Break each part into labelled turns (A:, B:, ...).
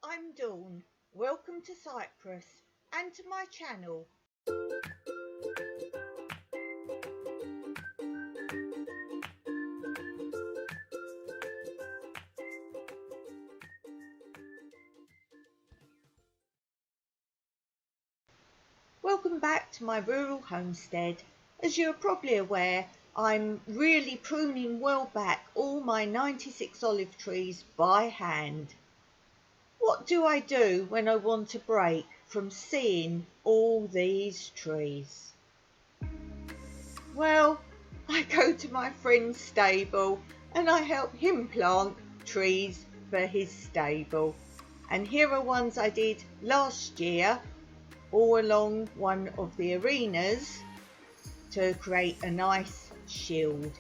A: I'm Dawn. Welcome to Cyprus and to my channel. Welcome back to my rural homestead. As you're probably aware, I'm really pruning well back all my 96 olive trees by hand. What do I do when I want a break from seeing all these trees? Well, I go to my friend's stable and I help him plant trees for his stable. And here are ones I did last year, all along one of the arenas to create a nice shield.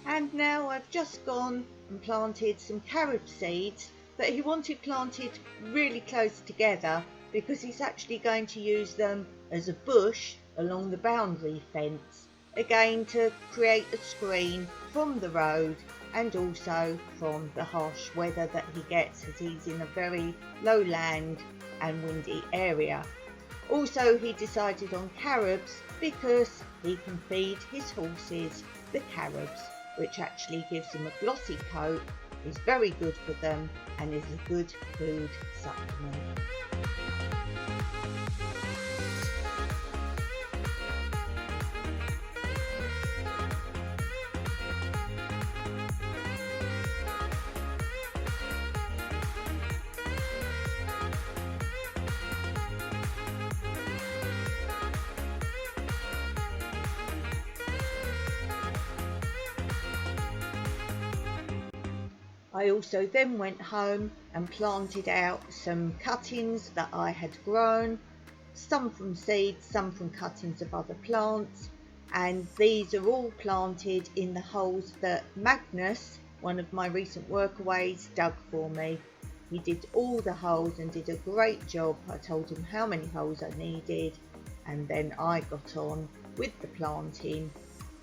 A: And now I've just gone and planted some carob seeds that he wanted planted really close together because he's actually going to use them as a bush along the boundary fence, again to create a screen from the road and also from the harsh weather that he gets as he's in a very lowland and windy area. Also, he decided on carobs because he can feed his horses the carobs, which actually gives them a glossy coat, is very good for them and is a good food supplement. I also then went home and planted out some cuttings that I had grown, some from seeds, some from cuttings of other plants, and these are all planted in the holes that Magnus, one of my recent workaways, dug for me. He did all the holes and did a great job. I told him how many holes I needed and then I got on with the planting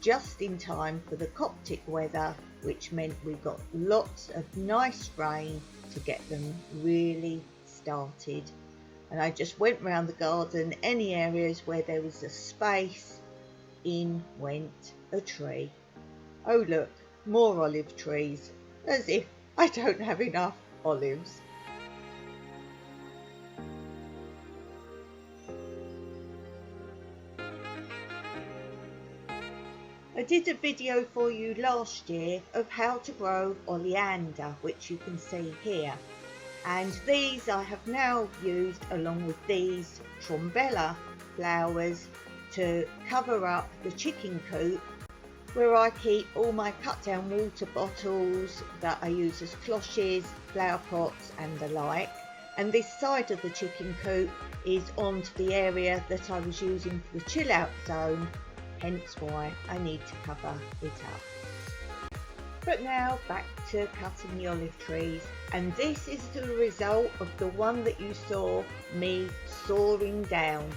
A: just in time for the Coptic weather, which meant we got lots of nice rain to get them really started. And I just went round the garden, any areas where there was a space, in went a tree. Oh look, more olive trees, as if I don't have enough olives. I did a video for you last year of how to grow oleander, which you can see here. And these I have now used along with these trombella flowers to cover up the chicken coop where I keep all my cut down water bottles that I use as cloches, flower pots and the like. And this side of the chicken coop is onto the area that I was using for the Chillout zone, hence why I need to cover it up. But now back to cutting the olive trees, and this is the result of the one that you saw me sawing down.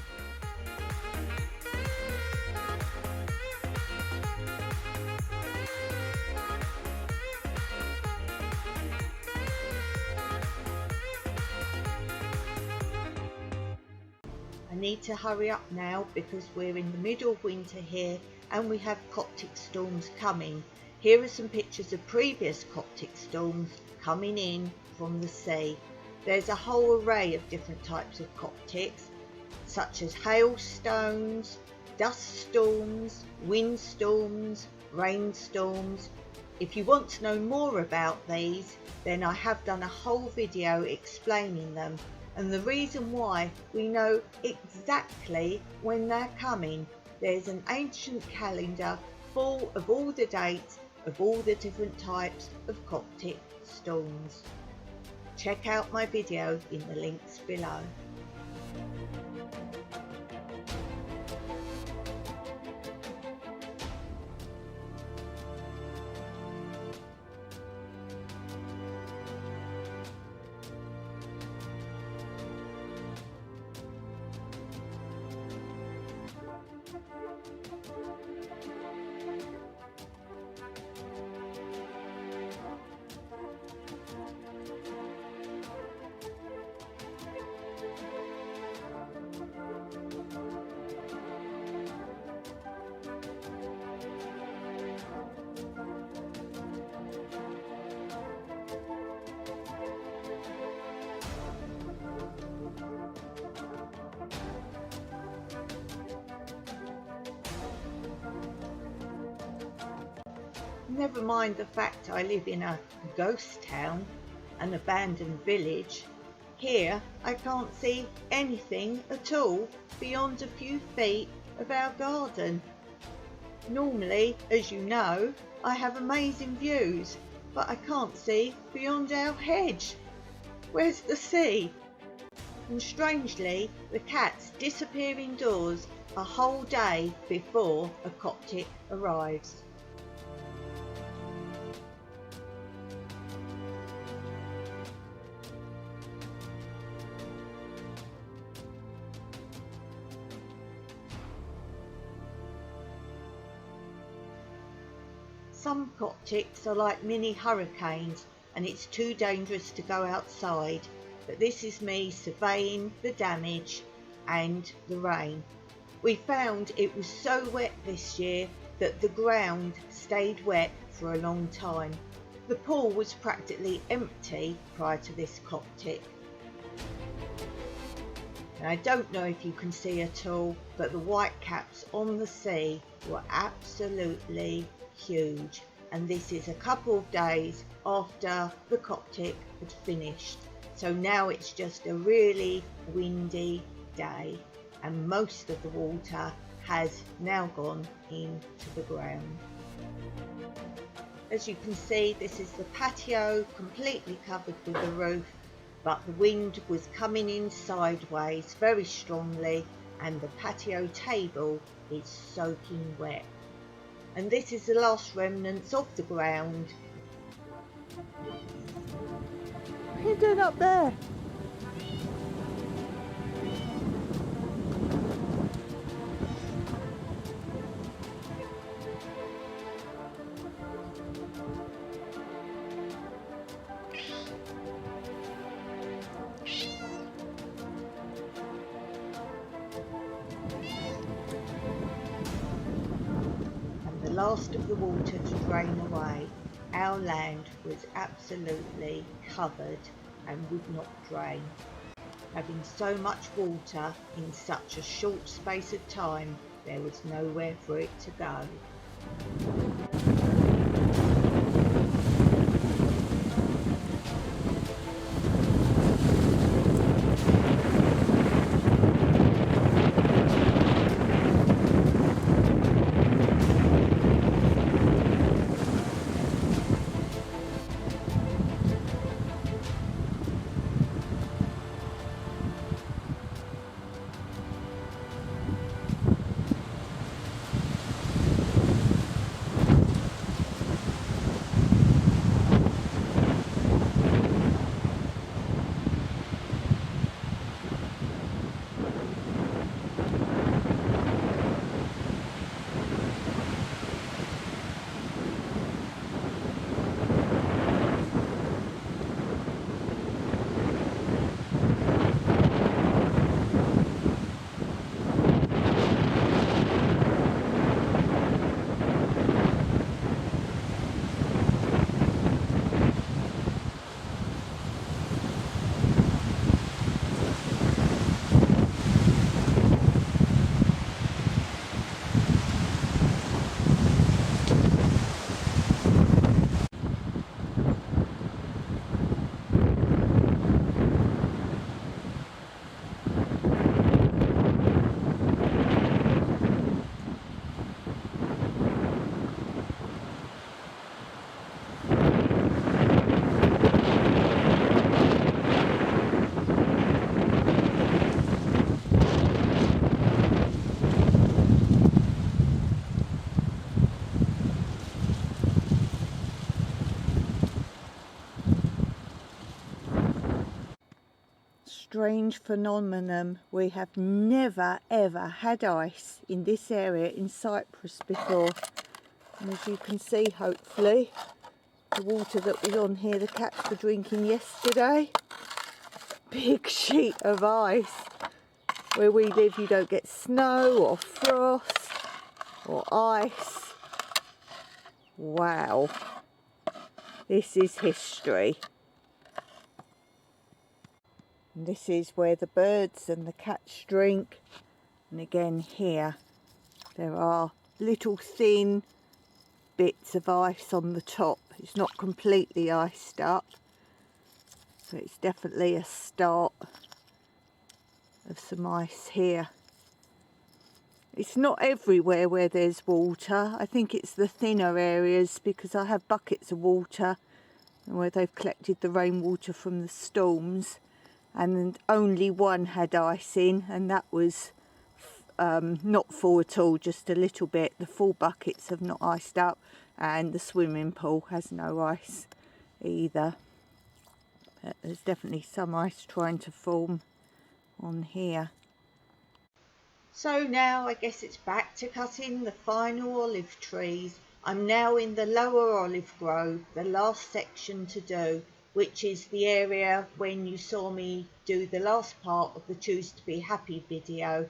A: I need to hurry up now because we're in the middle of winter here and we have Coptic storms coming. Here are some pictures of previous Coptic storms coming in from the sea. There's a whole array of different types of Coptics, such as hailstones, dust storms, windstorms, rainstorms. If you want to know more about these, then I have done a whole video explaining them and the reason why we know exactly when they're coming. There's an ancient calendar full of all the dates of all the different types of Coptic storms. Check out my video in the links below. Never mind the fact I live in a ghost town, an abandoned village. Here I can't see anything at all beyond a few feet of our garden. Normally, as you know, I have amazing views, but I can't see beyond our hedge. Where's the sea? And strangely, the cats disappear indoors a whole day before a Coptic arrives. Some Coptics are like mini hurricanes and it's too dangerous to go outside, but this is me surveying the damage and the rain. We found it was so wet this year that the ground stayed wet for a long time. The pool was practically empty prior to this Coptic. And I don't know if you can see at all, but the whitecaps on the sea were absolutely huge, and this is a couple of days after the Coptic had finished. So now it's just a really windy day and most of the water has now gone into the ground. As you can see, this is the patio completely covered with the roof, but the wind was coming in sideways very strongly and the patio table is soaking wet. And this is the last remnants of the ground.
B: What are you doing up there?
A: The last of the water to drain away, our land was absolutely covered and would not drain. Having so much water in such a short space of time, there was nowhere for it to go.
B: Strange phenomenon. We have never ever had ice in this area in Cyprus before, and as you can see, hopefully the water that was on here the cats were drinking yesterday, big sheet of ice. Where we live you don't get snow or frost or ice. Wow, this is history. And this is where the birds and the cats drink. And again here there are little thin bits of ice on the top. It's not completely iced up, but it's definitely a start of some ice here. It's not everywhere where there's water. I think it's the thinner areas, because I have buckets of water where they've collected the rainwater from the storms, and only one had ice in, and that was not full at all, just a little bit. The full buckets have not iced up, and the swimming pool has no ice either. But there's definitely some ice trying to form on here.
A: So now I guess it's back to cutting the final olive trees. I'm now in the lower olive grove, the last section to do, which is the area when you saw me do the last part of the Choose to Be Happy video,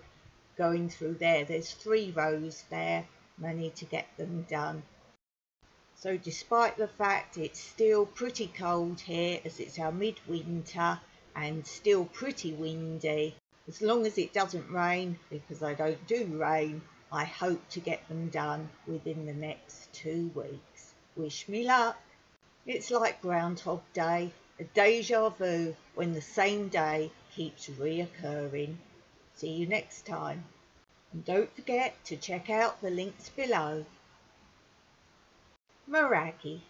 A: going through there. There's 3 rows there and I need to get them done. So despite the fact it's still pretty cold here, as it's our midwinter and still pretty windy, as long as it doesn't rain, because I don't do rain, I hope to get them done within the next 2 weeks. Wish me luck. It's like Groundhog Day, a deja vu when the same day keeps reoccurring. See you next time. And don't forget to check out the links below. Maragi.